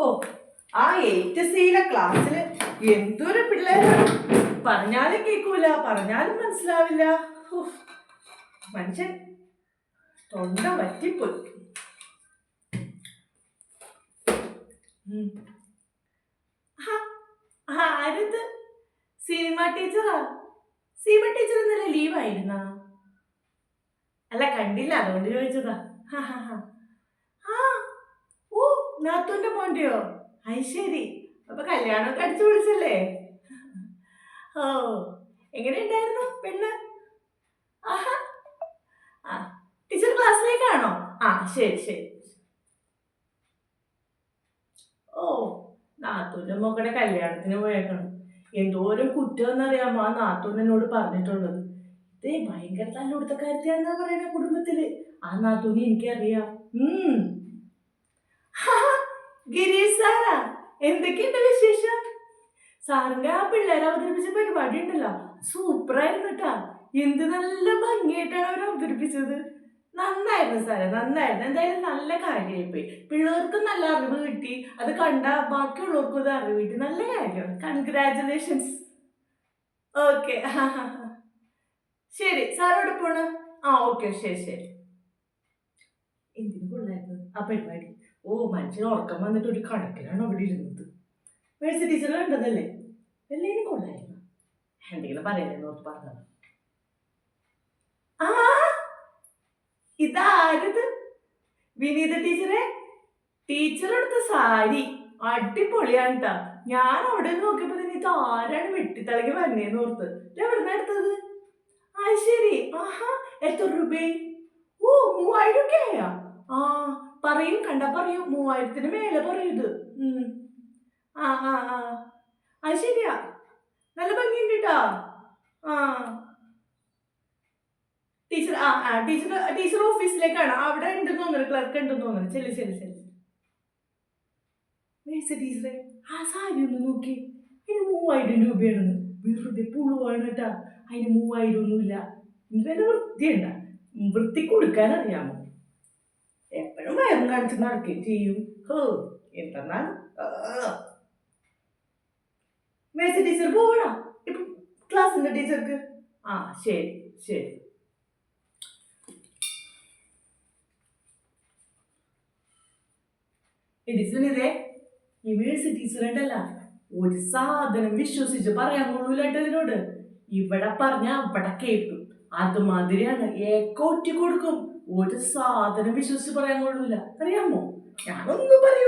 ഓ, ആ 8C ക്ലാസ്സില് എന്തൊരു പിള്ളേരാണ്. പറഞ്ഞാലും കേൾക്കൂല, പറഞ്ഞാലും മനസ്സിലാവില്ല. മനുഷ്യൻ തൊണ്ട വറ്റിപ്പോയി. ആരത്? Cinema teacher? സിനിമ ടീച്ചർ ഇന്നലെ ലീവായിരുന്ന? അല്ല, കണ്ടില്ല, അതുകൊണ്ട് ചോദിച്ചതാ. ഓ, നാത്തൂന്റെ മോന്റെയോ? അത് ശരി. അപ്പൊ കല്യാണമൊക്കെ അടിച്ചു വിളിച്ചല്ലേ? ഓ, എങ്ങനെയുണ്ടായിരുന്നു പെണ്ണ്? ആഹാ, ആ ടീച്ചർ ക്ലാസ്സിലേക്കാണോ? ആ, ശരി ശരി. ഓ, നാത്തൂന്റെ മോക്കടെ കല്യാണത്തിന് പോയേക്കണം. എന്തോരം കുറ്റമെന്നറിയാമോ ആ നാത്തൂൻ എന്നോട് പറഞ്ഞിട്ടുള്ളത്. ഇതേ ഭയങ്കര തല്ലുകൊടുത്തക്കാരത്തിയാന്നാ പറയണ കുടുംബത്തില്. ആ നാത്തൂന് എനിക്കറിയാം. ഗിരീഷ് സാറാ, എന്തൊക്കെയുണ്ട് വിശേഷം? സാറിന്റെ ആ പിള്ളേരെ അവതരിപ്പിച്ച പരിപാടി ഉണ്ടല്ലോ, സൂപ്പറായിരുന്നു കേട്ടാ. എന്ത് നല്ല ഭംഗിയായിട്ടാണ് അവർ അവതരിപ്പിച്ചത്. നന്നായിരുന്നു സാറേ, നന്നായിരുന്നു. എന്തായാലും നല്ല കാര്യമായിപ്പോയി. പിള്ളേർക്കും നല്ല അറിവ് കിട്ടി, അത് കണ്ട ബാക്കിയുള്ളവർക്കും അത് അറിവ് കിട്ടി. നല്ല കാര്യമാണ്. കൺഗ്രാറ്റുലേഷൻസ്. ഓക്കെ, ശരി. സാറോട് പോണ്? ആ, ഓക്കെ, ശരി ശരി. എന്തിനു കൊള്ളായിരുന്നു ആ പരിപാടി? ഓ, മനുഷ്യന് ഉറക്കം വന്നിട്ട് ഒരു കണക്കിലാണ് അവിടെ ഇരുന്നത്. മേഴ്സി ടീച്ചർ കണ്ടതല്ലേ? എല്ലാവരും കൊള്ളായിരുന്നു. എന്തെങ്കിലും പറയലെന്ന് ഓർത്ത് പറഞ്ഞത്. ആ, ഇതാരത്? വിനീത ടീച്ചറെ? ടീച്ചർ എടുത്ത സാരി അടിപൊളിയാണ് കേട്ടാ. ഞാൻ അവിടെ നോക്കിയപ്പോ തന്നെ ഇത് ആരാണ് വെട്ടിത്തിളങ്ങി വന്നേന്ന് ഓർത്ത്. എവിടുന്ന എടുത്തത്? ആ, ശരി. ആഹാ, എത്ര രൂപ? ഓ, 3000 ഒക്കെ ആയാ? ആ, പറയും, കണ്ടാ പറയൂ. 3000-ന് മേലെ പറയൂത്. ആ ആ ആ അത് ശരിയാ. നല്ല ഭംഗിയുണ്ട് കേട്ടോ. ആ, ടീച്ചർ ടീച്ചർ ഓഫീസിലേക്കാണ്. അവിടെ ഉണ്ടെന്ന് തോന്നുന്നു, ക്ലർക്ക് ഉണ്ടെന്ന് തോന്നുന്നു. ശരി ശരി ശരി. ടീച്ചറെ, ആ സാരി ഒന്ന് നോക്കി. അതിന് 3000 രൂപയാണെന്ന്. വെറുതെ പുളുവാണ് കേട്ടാ. അതിന് 3000 ഒന്നുമില്ല. ഇവരെ വൃത്തിയുണ്ട, വൃത്തി കൊടുക്കാൻ അറിയാമോ? എപ്പോഴും വയറും കാണിച്ച് നടക്കുകയും ചെയ്യും. ഹോ, എന്തെന്നാണ്. മേഴ്സി ടീച്ചർ പോവണോ ഇപ്പൊ ക്ലാസ്സിന്റെ ടീച്ചർക്ക്? ആ, ശരി ശരി. ടീച്ചറിനിതേ ഈ മേഴ്സി ടീച്ചറുണ്ടല്ല, ഒരു സാധനം വിശ്വസിച്ച് പറയാൻ കൊള്ളൂലട്ടോ ഇതിനോട്. ഇവിടെ പറഞ്ഞ അവിടെ കേട്ടു. അതുമാതിരിയാണ്, ഏക്കോറ്റി കൊടുക്കും. ഒരു സാധനം വിശ്വസിച്ച് പറയാൻ കൊള്ളൂല, അറിയാമോ? ഞാനൊന്നും പറയൂല.